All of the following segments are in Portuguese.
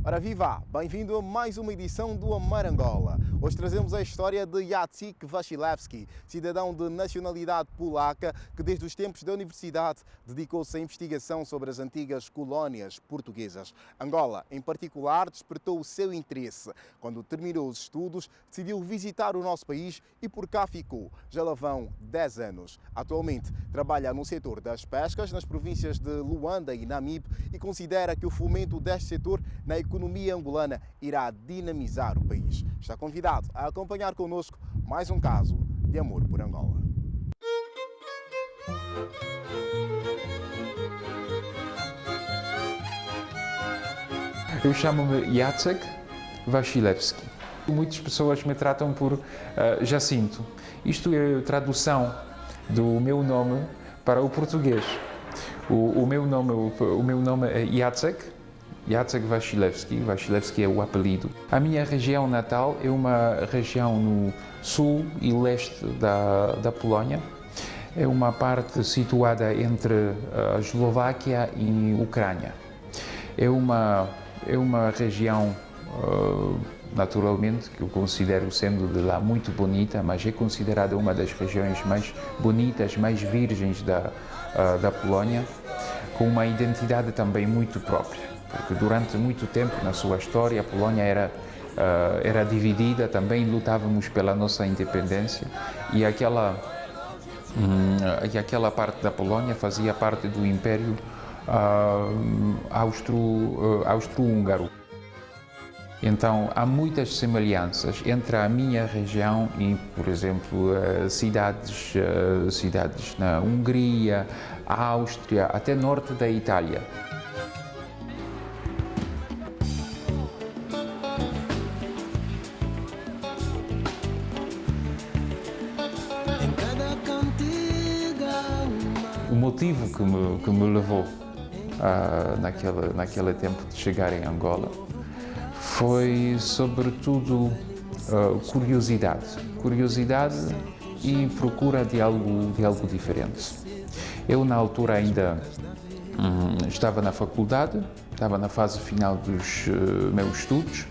Ora viva! Bem-vindo a mais uma edição do Amar Angola. Hoje trazemos a história de Jacek Wasilewski, cidadão de nacionalidade polaca que desde os tempos da universidade dedicou-se à investigação sobre as antigas colónias portuguesas. Angola, em particular, despertou o seu interesse. Quando terminou os estudos, decidiu visitar o nosso país e por cá ficou. Já lá vão 10 anos. Atualmente trabalha no setor das pescas nas províncias de Luanda e Namibe e considera que o fomento deste setor na economia angolana irá dinamizar o país. Está convidado a acompanhar connosco mais um caso de amor por Angola. Eu chamo-me Jacek Wasilewski. Muitas pessoas me tratam por Jacinto. Isto é a tradução do meu nome para o português. O meu nome é Jacek Wasilewski. Wasilewski é o apelido. A minha região natal é uma região no sul e leste da Polónia. É uma parte situada entre a Eslováquia e a Ucrânia. É uma região, naturalmente, que eu considero sendo de lá muito bonita, mas é considerada uma das regiões mais bonitas, mais virgens da Polónia, com uma identidade também muito própria. Porque durante muito tempo na sua história a Polónia era dividida, também lutávamos pela nossa independência e aquela parte da Polónia fazia parte do Império Austro-Húngaro. Então há muitas semelhanças entre a minha região e, por exemplo, cidades na Hungria, Áustria, até norte da Itália. O motivo que me levou naquele tempo de chegar em Angola foi, sobretudo, curiosidade e procura de algo diferente. Eu, na altura, ainda estava na faculdade, estava na fase final dos meus estudos.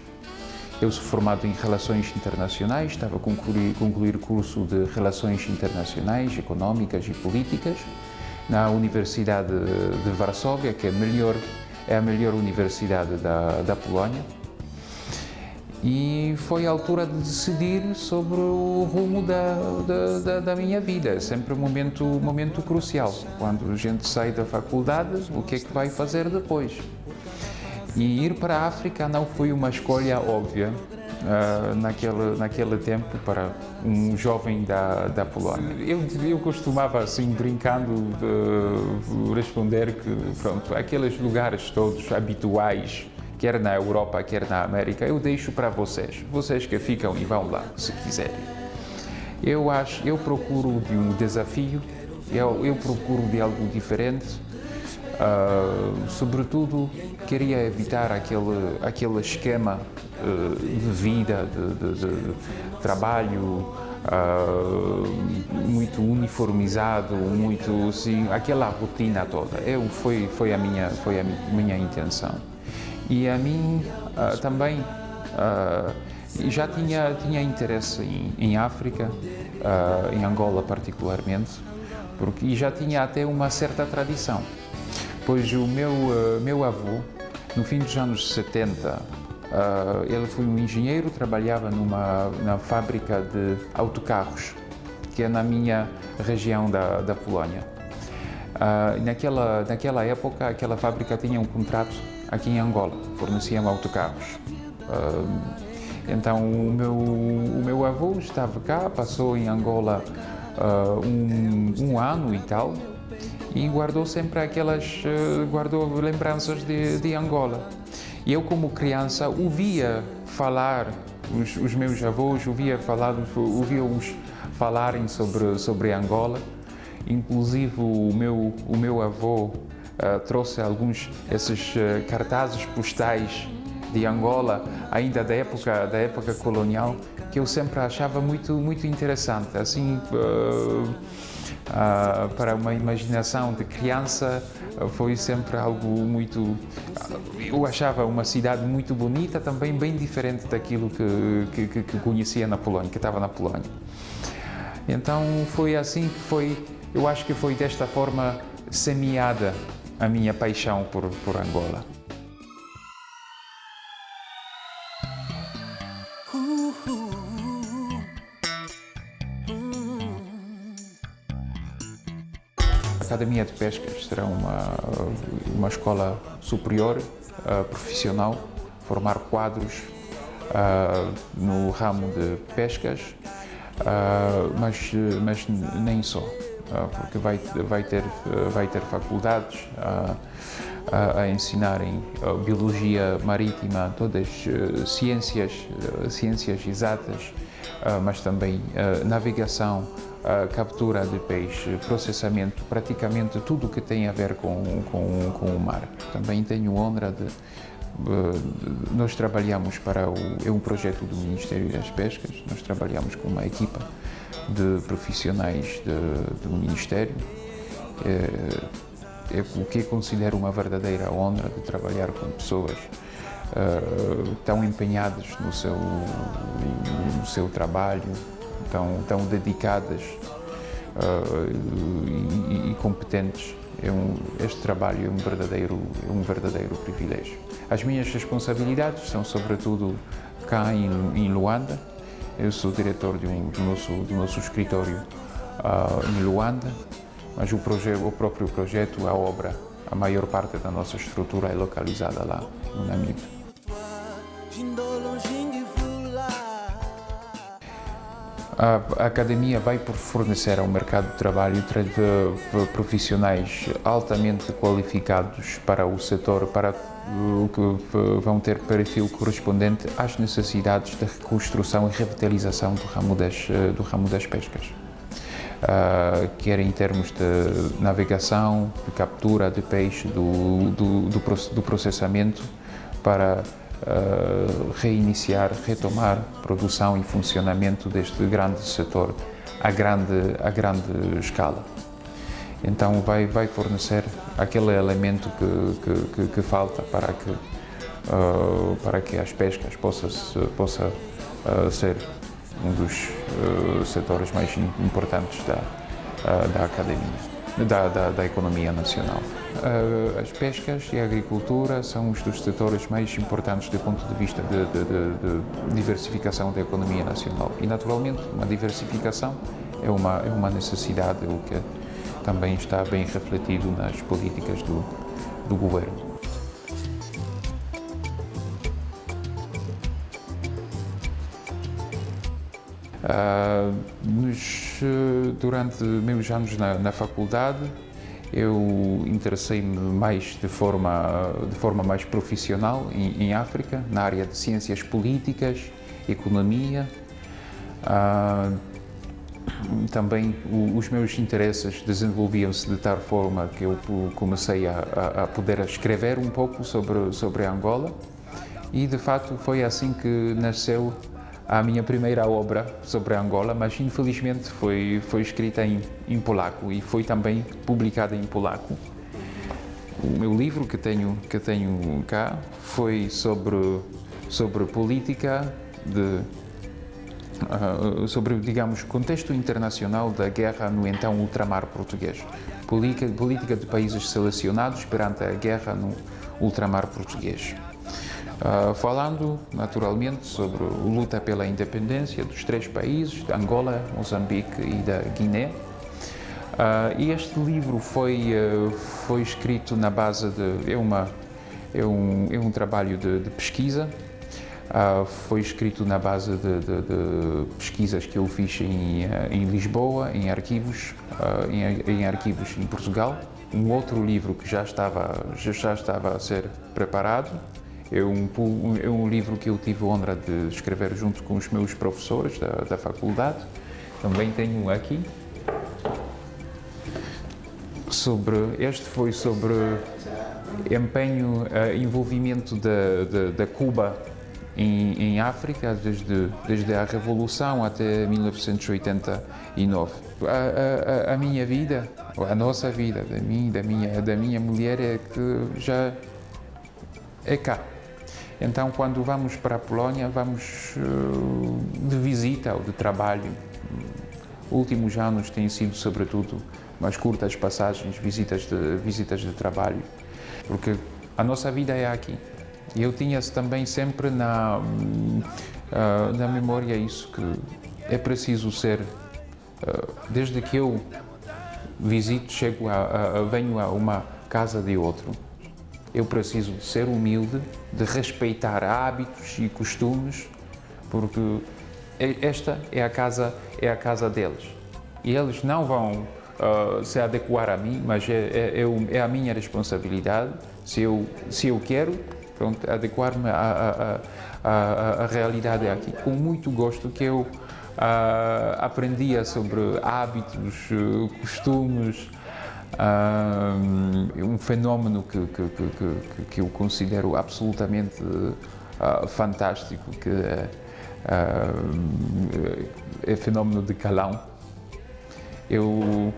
Eu sou formado em Relações Internacionais, estava a concluir curso de Relações Internacionais, Económicas e Políticas na Universidade de Varsóvia, que é a melhor universidade da Polónia. E foi a altura de decidir sobre o rumo da minha vida. É sempre um momento crucial. Quando a gente sai da faculdade, o que é que vai fazer depois? E ir para a África não foi uma escolha óbvia naquele tempo para um jovem da Polónia. Eu costumava, assim, brincando, responder que, pronto, aqueles lugares todos habituais, quer na Europa, quer na América, eu deixo para vocês que ficam e vão lá, se quiserem. Eu procuro de um desafio, eu procuro de algo diferente. Sobretudo, queria evitar aquele esquema de vida, de trabalho muito uniformizado, muito, assim, aquela rotina toda. Foi a minha intenção. E a mim também já tinha interesse em África, em Angola particularmente, e já tinha até uma certa tradição. Pois o meu avô, no fim dos anos 70, ele foi um engenheiro, trabalhava na fábrica de autocarros, que é na minha região da Polónia. Naquela época, aquela fábrica tinha um contrato aqui em Angola, forneciam autocarros. Então o meu avô estava cá, passou em Angola um ano e tal, e guardou sempre guardou lembranças de Angola. E eu, como criança, ouvia falar, os meus avós ouvia-os falarem sobre Angola. Inclusive o meu avô trouxe esses cartazes postais de Angola, ainda da época colonial, que eu sempre achava muito interessante. Assim, para uma imaginação de criança, foi sempre algo muito... Eu achava uma cidade muito bonita, também bem diferente daquilo que conhecia na Polónia, que estava na Polónia. Então foi assim que foi, eu acho que foi desta forma semeada a minha paixão por Angola. A Academia de Pescas será uma escola superior, profissional, formar quadros no ramo de pescas, mas nem só, porque vai ter faculdades a ensinarem biologia marítima, todas ciências exatas, mas também navegação, captura de peixe, processamento, praticamente tudo o que tem a ver com o mar. Também tenho a honra de... Nós trabalhamos é um projeto do Ministério das Pescas, nós trabalhamos com uma equipa de profissionais do Ministério. É o que eu considero uma verdadeira honra de trabalhar com pessoas tão empenhadas no seu trabalho, tão dedicadas e competentes. Este trabalho é um verdadeiro privilégio. As minhas responsabilidades são, sobretudo, cá em Luanda. Eu sou diretor do nosso escritório em Luanda, mas o próprio projeto, a obra, a maior parte da nossa estrutura é localizada lá, no Namíbia. A academia vai fornecer ao mercado de trabalho profissionais altamente qualificados para o setor, que vão ter perfil correspondente às necessidades de reconstrução e revitalização do ramo das pescas. Quer em termos de navegação, de captura de peixe, do processamento, para retomar produção e funcionamento deste grande setor a grande escala. Então vai fornecer aquele elemento que falta para que as pescas possa ser um dos setores mais importantes da academia. Da economia nacional. As pescas e a agricultura são os dos setores mais importantes do ponto de vista de diversificação da economia nacional. E, naturalmente, uma diversificação é uma necessidade, o que também está bem refletido nas políticas do governo. Durante meus anos na faculdade, eu interessei-me mais de forma mais profissional em África, na área de ciências políticas, economia. Também os meus interesses desenvolviam-se de tal forma que eu comecei a poder escrever um pouco sobre Angola, e de facto foi assim que nasceu a minha primeira obra sobre Angola, mas infelizmente foi escrita em polaco e foi também publicada em polaco. O meu livro que tenho cá foi sobre política, sobre, digamos, contexto internacional da guerra no então ultramar português. Política de países selecionados perante a guerra no ultramar português. Falando, naturalmente, sobre a luta pela independência dos três países, de Angola, Moçambique e da Guiné. E este livro foi escrito na base de... É um trabalho de pesquisa. Foi escrito na base de pesquisas que eu fiz em Lisboa, em arquivos em Portugal. Um outro livro que já estava a ser preparado. É um livro que eu tive a honra de escrever junto com os meus professores da faculdade. Também tenho aqui. Este foi sobre empenho, envolvimento da Cuba em África desde a Revolução até 1989. A minha vida, a nossa vida, da minha mulher é que já é cá. Então, quando vamos para a Polónia, vamos de visita ou de trabalho. Últimos anos têm sido, sobretudo, umas curtas passagens, visitas de trabalho, porque a nossa vida é aqui. E eu tinha também sempre na memória isso, que é preciso ser, desde que eu visito, venho a uma casa de outro, eu preciso de ser humilde, de respeitar hábitos e costumes, porque esta é a casa deles. E eles não vão se adequar a mim, mas é a minha responsabilidade, se eu quero, pronto, adequar-me à realidade aqui. Com muito gosto que eu aprendia sobre hábitos, costumes, um fenómeno que eu considero absolutamente fantástico, que é o fenómeno de Calão. Eu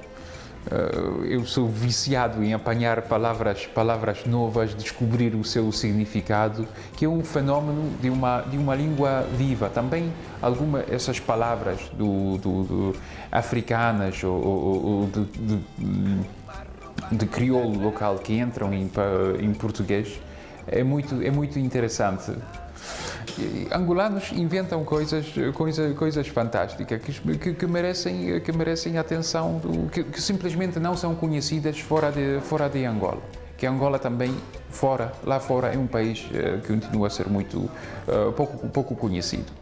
sou viciado em apanhar palavras novas, descobrir o seu significado, que é um fenómeno de uma língua viva. Também essas palavras africanas ou de crioulo local que entram em português é muito interessante. Angolanos inventam coisas fantásticas que merecem atenção, que simplesmente não são conhecidas fora de Angola. Que Angola também, lá fora, é um país que continua a ser muito pouco conhecido.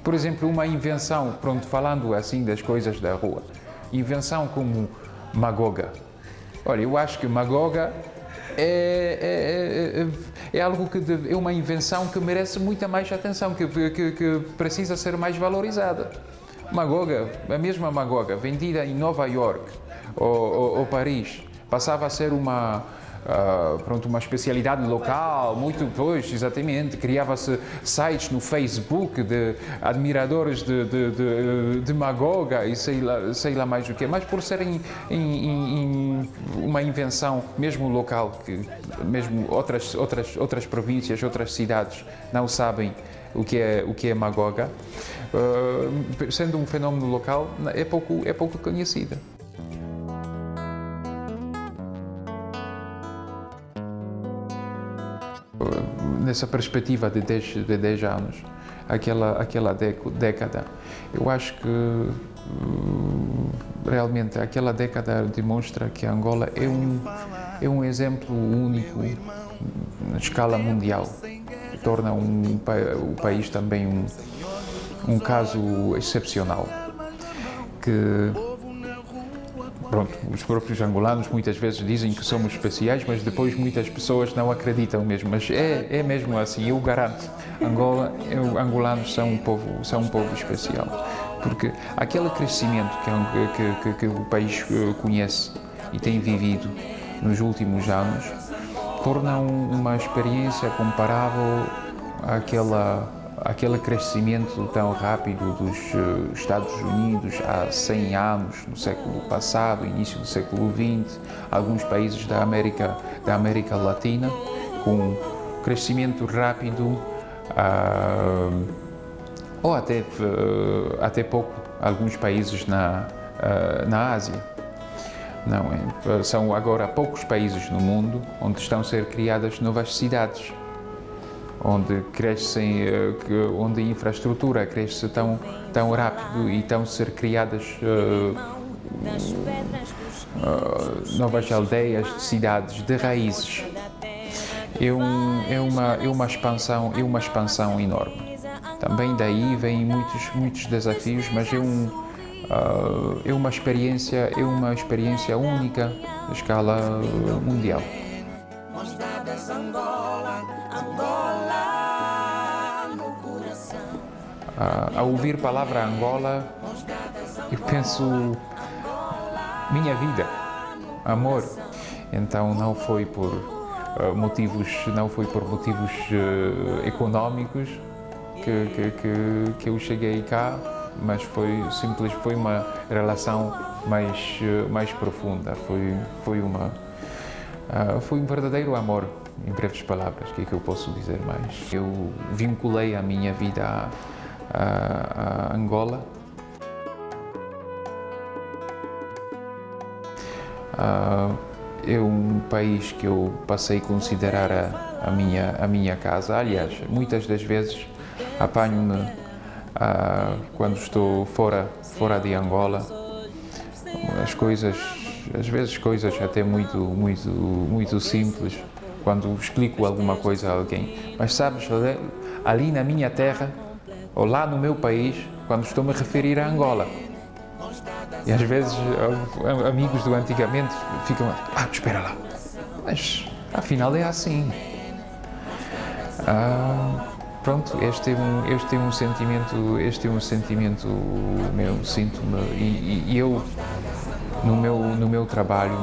Por exemplo, uma invenção, pronto, falando assim das coisas da rua, invenção como Magoga. Olha, eu acho que Magoga é algo é uma invenção que merece muita mais atenção, que precisa ser mais valorizada. Magoga, a mesma Magoga, vendida em Nova York ou Paris, passava a ser uma especialidade local, exatamente, criava-se sites no Facebook de admiradores de Magoga e sei lá mais o que, mas por serem uma invenção mesmo local, que mesmo outras províncias, outras cidades não sabem o que é Magoga, sendo um fenómeno local, é pouco conhecida. Nessa perspectiva de 10 anos, aquela década, eu acho que realmente aquela década demonstra que Angola é um exemplo único na escala mundial, que torna o país também um caso excepcional, que pronto, os próprios angolanos muitas vezes dizem que somos especiais, mas depois muitas pessoas não acreditam mesmo. Mas é mesmo assim, eu garanto. Angolanos são um povo especial, porque aquele crescimento que o país conhece e tem vivido nos últimos anos torna uma experiência comparável àquele crescimento tão rápido dos Estados Unidos há 100 anos, no século passado, início do século XX, alguns países da América Latina, com crescimento rápido, ou até pouco, alguns países na Ásia. Não, são agora poucos países no mundo onde estão a ser criadas novas cidades, onde a infraestrutura cresce tão rápido e estão a ser criadas novas aldeias, cidades de raízes. É uma expansão enorme. Também daí vêm muitos desafios, mas é uma experiência única à escala mundial. Ao ouvir a palavra Angola, eu penso minha vida, amor. Então não foi por motivos económicos, que eu cheguei cá, mas foi uma relação mais profunda, foi um verdadeiro amor, em breves palavras, que é que eu posso dizer mais. Eu vinculei a minha vida a Angola. É um país que eu passei a considerar a minha casa. Aliás, muitas das vezes apanho-me quando estou fora de Angola, às vezes coisas até muito simples, quando explico alguma coisa a alguém. Mas sabes, ali na minha terra, ou lá no meu país, quando estou a me referir a Angola. E às vezes amigos do antigamente ficam, espera lá, mas afinal é assim. Pronto, este é um sentimento meu, sinto-me, e eu no meu trabalho,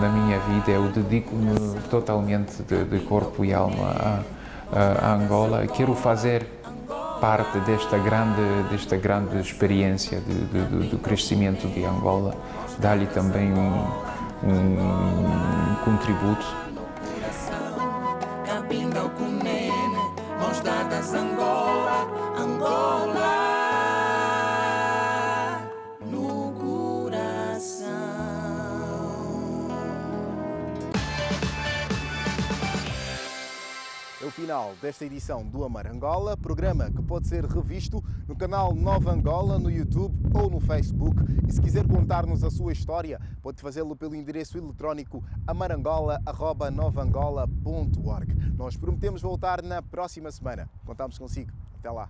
na minha vida, eu dedico-me totalmente de corpo e alma a Angola. Quero fazer parte desta grande experiência do crescimento de Angola, dar-lhe também um contributo. É o final desta edição do Amar Angola, programa que pode ser revisto no canal Nova Angola, no YouTube ou no Facebook. E se quiser contar-nos a sua história, pode fazê-lo pelo endereço eletrónico amarangola@novangola.org. Nós prometemos voltar na próxima semana. Contamos consigo. Até lá.